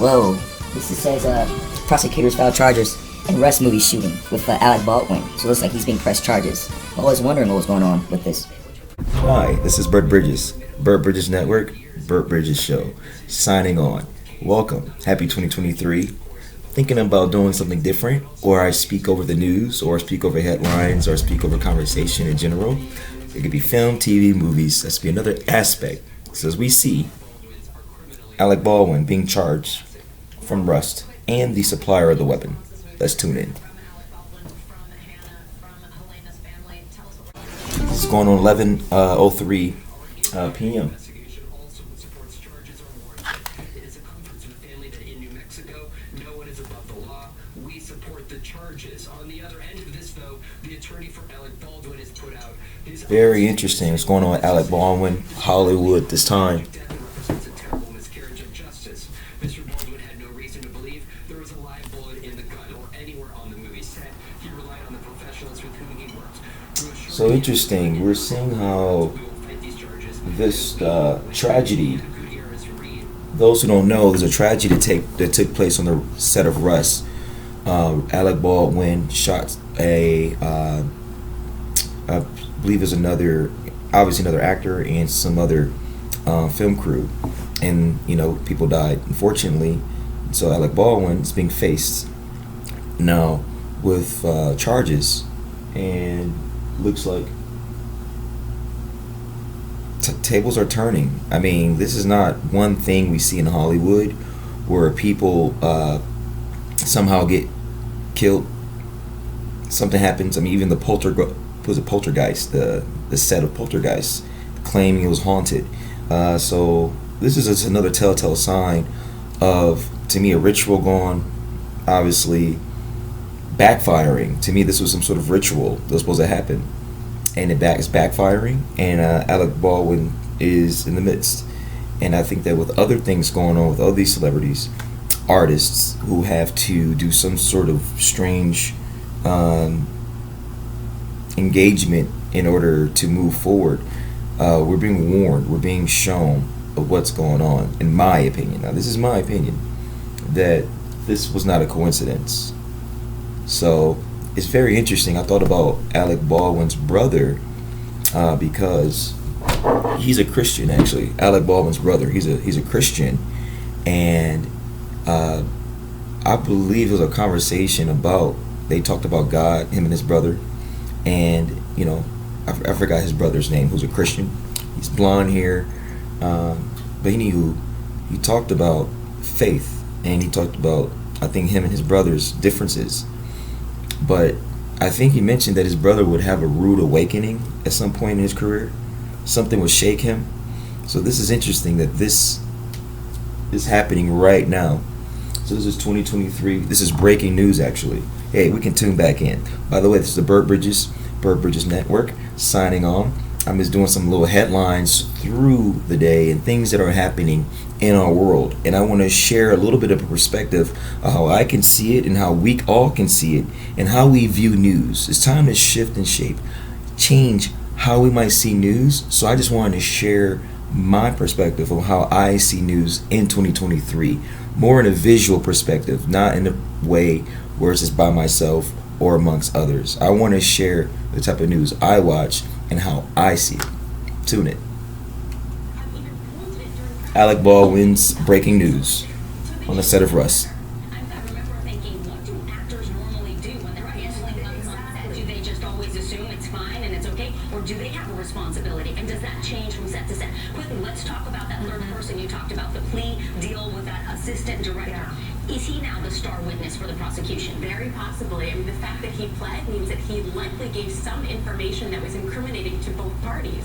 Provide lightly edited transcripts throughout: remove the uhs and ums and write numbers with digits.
Whoa, this says prosecutors filed charges in Rust movie shooting with Alec Baldwin. So it looks like he's being pressed charges. I was wondering what was going on with this. Hi, this is Bert Bridges, Bert Bridges Network, Bert Bridges Show, signing on. Welcome, happy 2023. Thinking about doing something different, or I speak over the news, or speak over headlines, or speak over conversation in general. It could be film, TV, movies. That's be another aspect. So as we see Alec Baldwin being charged from Rust and the supplier of the weapon. Let's tune in. This is going on 11:03 p.m. Very interesting. What's going on with Alec Baldwin, Hollywood this time. So interesting. We're seeing how this tragedy. Those who don't know, there's a tragedy that took place on the set of Rust. Alec Baldwin shot I believe there's another actor and some other film crew, and people died, unfortunately. So Alec Baldwin is being faced now with charges, and looks like tables are turning. I mean, this is not one thing we see in Hollywood where people somehow get killed. Something happens. I mean, even the Poltergeist, the set of Poltergeist, claiming it was haunted. So this is just another telltale sign of, to me, a ritual gone, obviously, backfiring. To me, this was some sort of ritual that was supposed to happen, and it's backfiring, and Alec Baldwin is in the midst. And I think that with other things going on with all these celebrities, artists who have to do some sort of strange engagement in order to move forward, we're being warned, we're being shown of what's going on, in my opinion. Now, this is my opinion, that this was not a coincidence. So it's very interesting. I thought about Alec Baldwin's brother because he's a Christian, actually. Alec Baldwin's brother, he's a Christian, and I believe there was a conversation about, they talked about God, him and his brother, and I forgot his brother's name, who's a Christian. He's blonde hair, but anywho, he talked about faith, and he talked about, I think, him and his brother's differences. But I think he mentioned that his brother would have a rude awakening at some point in his career. Something would shake him. So this is interesting that this is happening right now. So this is 2023. This is breaking news, actually. Hey, we can tune back in. By the way, this is the Bert Bridges Network, signing on. I'm just doing some little headlines through the day and things that are happening in our world. And I want to share a little bit of a perspective of how I can see it and how we all can see it and how we view news. It's time to shift and shape, change how we might see news. So I just wanted to share my perspective of how I see news in 2023, more in a visual perspective, not in a way where it's just by myself or amongst others. I want to share the type of news I watch and how I see it. Tune in. Alec Baldwin's breaking news on the set of Rust. I remember thinking, what do actors normally do when they're handling things on set? Do they just always assume it's fine and it's okay? Or do they have a responsibility? And does that change from set to set? Quickly, let's talk about that third person you talked about, the plea deal with that assistant director. Yeah. Is he now the star witness for the prosecution? Very possibly. I mean, the fact that he pled means that he likely gave some information that was incriminating to both parties.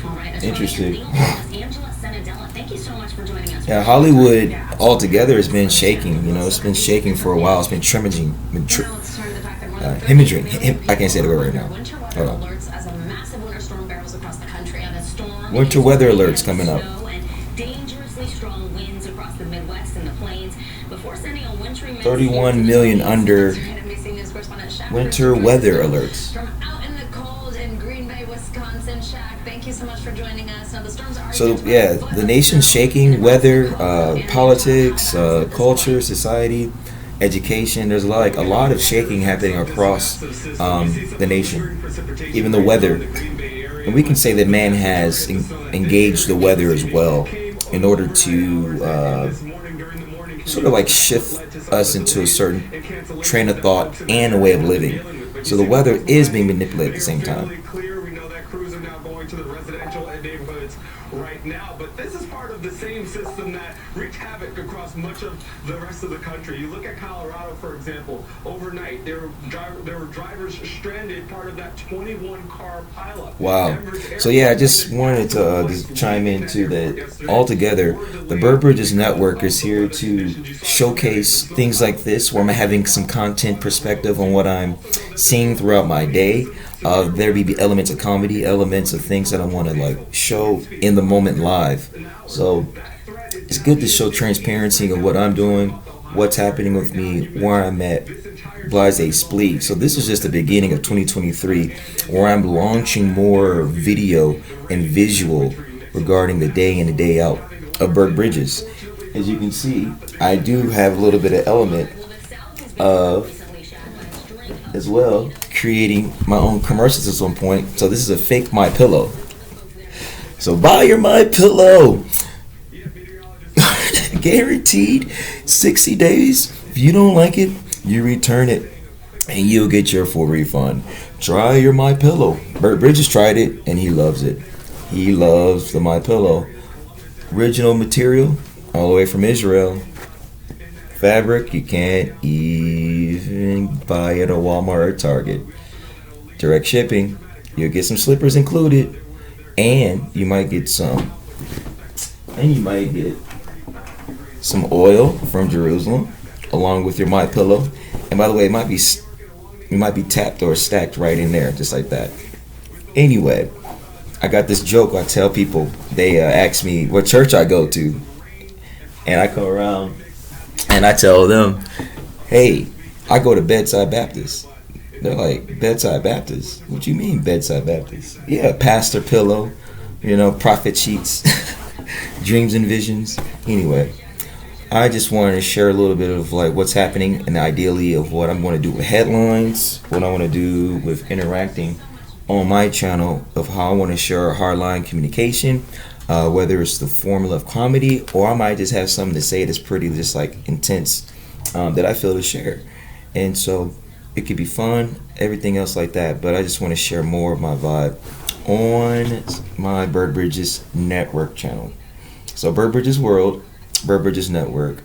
All right, interesting. Angela Senadella, thank you so much for joining us. Yeah, Hollywood altogether has been shaking. It's been shaking for a while. It's been hemorrhaging. I can't say the word right now. Hold on. Winter weather alerts coming up. Dangerously strong winds across the Midwest and the plains. Before sending a wintry 31 million under winter weather alerts. From out in the cold in Green Bay, Wisconsin, Shaq. Thank you so much for joining us. Now, the storms are So yeah, the nation's shaking. Weather, politics, culture, society, education. There's a lot of shaking happening across the nation. Even the weather, and we can say that man has engaged the weather as well in order to sort of like shift us into a certain train of thought and a way of living. So the weather is being manipulated at the same time. We know that crews are now going to the residential neighborhoods right now, but this is part of the same system that wreaked havoc across much of the rest of the country. You look at Colorado, for example. Overnight, there were drivers stranded, part of that 21-car pileup. Wow. So yeah, I just wanted to just chime into that. Altogether, the Bert Bridges Network is here to showcase things like this, where I'm having some content perspective on what I'm seeing throughout my day. There be elements of comedy, elements of things that I want to like show in the moment live. So it's good to show transparency of what I'm doing, what's happening with me, where I'm at, blase spleet. So this is just the beginning of 2023, where I'm launching more video and visual regarding the day in and day out of Bert Bridges. As you can see, I do have a little bit of element of as well creating my own commercials at some point. So this is a fake My Pillow. So buy your My Pillow. Guaranteed 60 days. If you don't like it, you return it and you'll get your full refund. Try your My Pillow. Bert Bridges tried it and he loves it. He loves the My Pillow. Original material all the way from Israel. Fabric you can't even buy at a Walmart or Target. Direct shipping. You'll get some slippers included, and you might get some oil from Jerusalem along with your My Pillow. And by the way, it might be tapped or stacked right in there, just like that. Anyway, I got this joke I tell people. They ask me what church I go to, and I come around and I tell them, hey, I go to Bedside Baptist. They're like, Bedside Baptist? What you mean Bedside Baptist? Yeah, pastor pillow, prophet sheets, dreams and visions. Anyway, I just wanted to share a little bit of like what's happening and ideally of what I'm going to do with headlines, what I want to do with interacting on my channel, of how I want to share hardline communication. Whether it's the formula of comedy, or I might just have something to say that's pretty just like intense that I feel to share. And so it could be fun, everything else like that, but I just want to share more of my vibe on my Bert Bridges Network channel. So Bert Bridges World, Bert Bridges Network,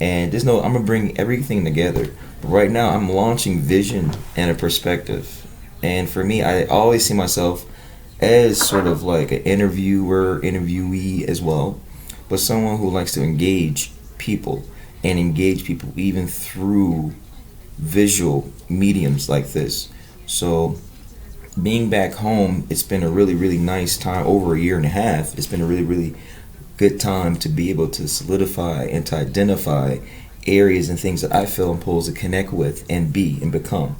and I'm gonna bring everything together. But right now I'm launching vision and a perspective, and for me, I always see myself as sort of like an interviewee as well, but someone who likes to engage people even through visual mediums like this. So being back home, it's been a really, really nice time, over a year and a half. It's been a really, really good time to be able to solidify and to identify areas and things that I feel I'm supposed to connect with and be and become.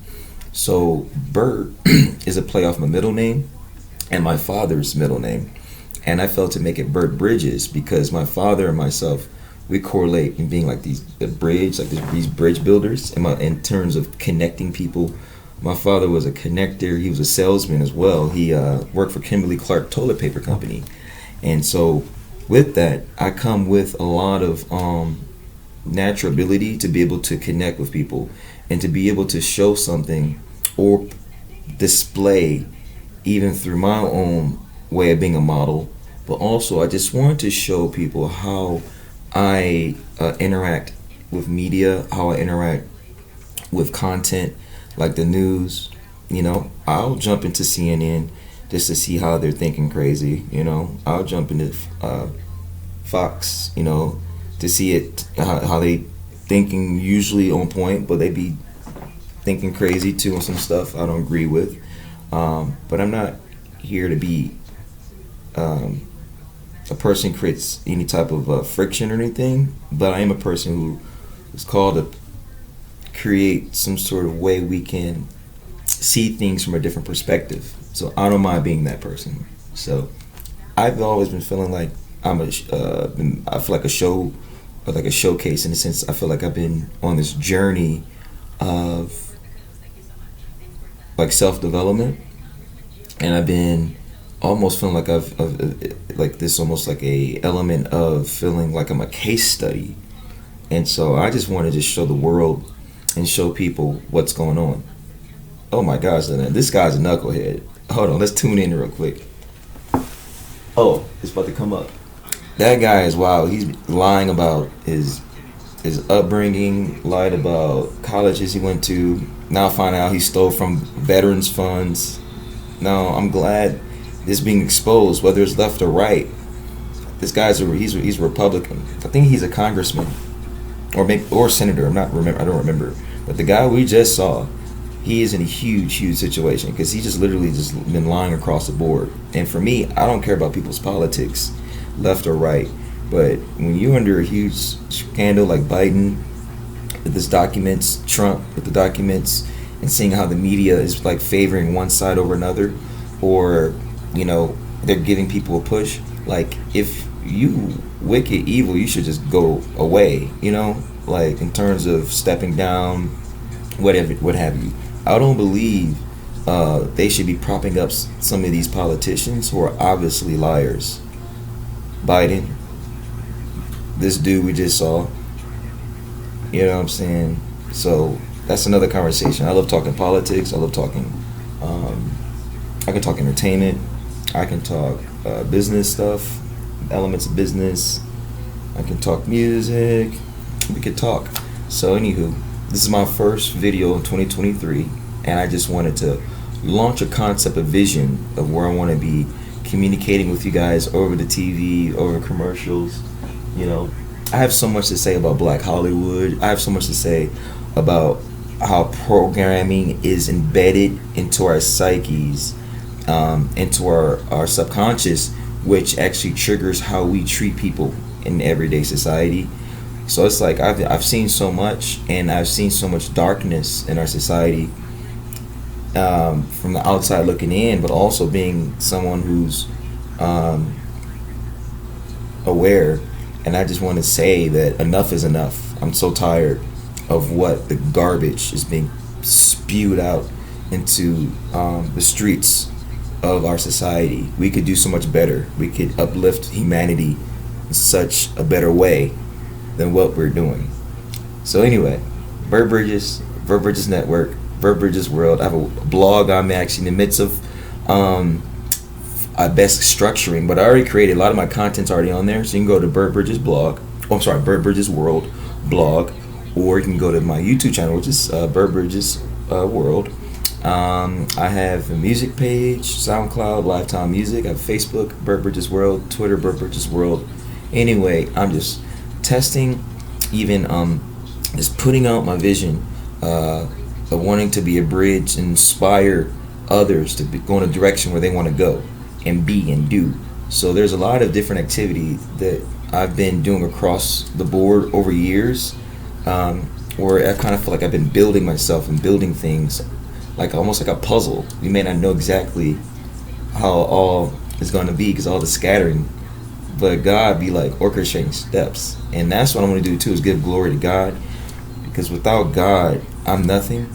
So Bert is a play off my middle name and my father's middle name, and I felt to make it Bert Bridges because my father and myself, we correlate in being like these bridge builders in terms of connecting people. My father was a connector. He was a salesman as well. He worked for Kimberly-Clark Toilet Paper Company, and so with that, I come with a lot of natural ability to be able to connect with people and to be able to show something or display even through my own way of being a model. But also I just wanted to show people how I interact with media, how I interact with content like the news. I'll jump into CNN just to see how they're thinking crazy. I'll jump into Fox, to see it how they thinking usually on point, but they be thinking crazy too on some stuff I don't agree with. But I'm not here to be a person who creates any type of friction or anything, but I am a person who is called to create some sort of way we can see things from a different perspective. So I don't mind being that person. So I've always been feeling like I feel like a show, or like a showcase in a sense. I feel like I've been on this journey of like self-development, and I've been almost feeling like like this, almost like a element of feeling like I'm a case study. And so I just wanted to show the world and show people what's going on. Oh my gosh, this guy's a knucklehead. Hold on, let's tune in real quick. Oh, it's about to come up. That guy is wild. He's lying about his upbringing, lied about colleges he went to. Now find out he stole from veterans funds. Now I'm glad this being exposed, whether it's left or right. This guy's he's Republican. I think he's a congressman or senator. I don't remember. But the guy we just saw, he is in a huge situation because he just literally just been lying across the board. And for me, I don't care about people's politics, left or right. But when you're under a huge scandal like Biden with his documents, Trump with the documents, and seeing how the media is like favoring one side over another, or they're giving people a push. Like, if you wicked evil, you should just go away. Like in terms of stepping down, what have you. I don't believe they should be propping up some of these politicians who are obviously liars. Biden, this dude we just saw. You know what I'm saying? So that's another conversation. I love talking politics. I love talking. I can talk entertainment. I can talk business stuff, elements of business. I can talk music. We could talk. So anywho, this is my first video in 2023, and I just wanted to launch a concept, a vision of where I want to be communicating with you guys over the TV, over commercials. I have so much to say about Black Hollywood. I have so much to say about how programming is embedded into our psyches, into our subconscious, which actually triggers how we treat people in everyday society. So it's like I've seen so much, and I've seen so much darkness in our society, from the outside looking in, but also being someone who's aware. And I just want to say that enough is enough. I'm so tired of what the garbage is being spewed out into the streets of our society. We could do so much better. We could uplift humanity in such a better way than what we're doing. So anyway, Bert Bridges Network, Bert Bridges World. I have a blog I'm actually in the midst of best structuring, but I already created a lot of my content's already on there. So you can go to Bert Bridges blog. Bert Bridges World blog, or you can go to my YouTube channel, which is Bert Bridges World. I have a music page, SoundCloud, Lifetime Music. I have Facebook, Bert Bridges World, Twitter, Bert Bridges World. Anyway, I'm just testing, even just putting out my vision of wanting to be a bridge and inspire others to go in a direction where they want to go and be and do. So there's a lot of different activity that I've been doing across the board over years, where I kind of feel like I've been building myself and building things like almost like a puzzle. You may not know exactly how all is going to be because all the scattering, but God be like orchestrating steps. And that's what I'm going to do too, is give glory to God, because without God I'm nothing,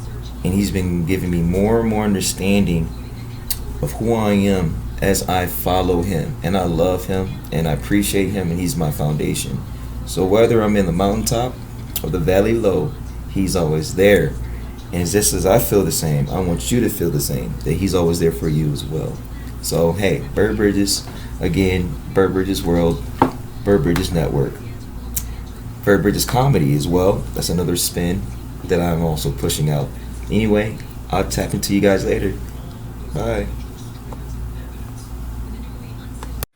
and He's been giving me more and more understanding of who I am as I follow Him, and I love Him and I appreciate Him, and He's my foundation. So whether I'm in the mountaintop or the valley low, He's always there. And just as I feel the same, I want you to feel the same, that He's always there for you as well. So hey, Bert Bridges, again, Bert Bridges World, Bert Bridges Network, Bert Bridges Comedy as well. That's another spin that I'm also pushing out. Anyway, I'll tap into you guys later. Bye.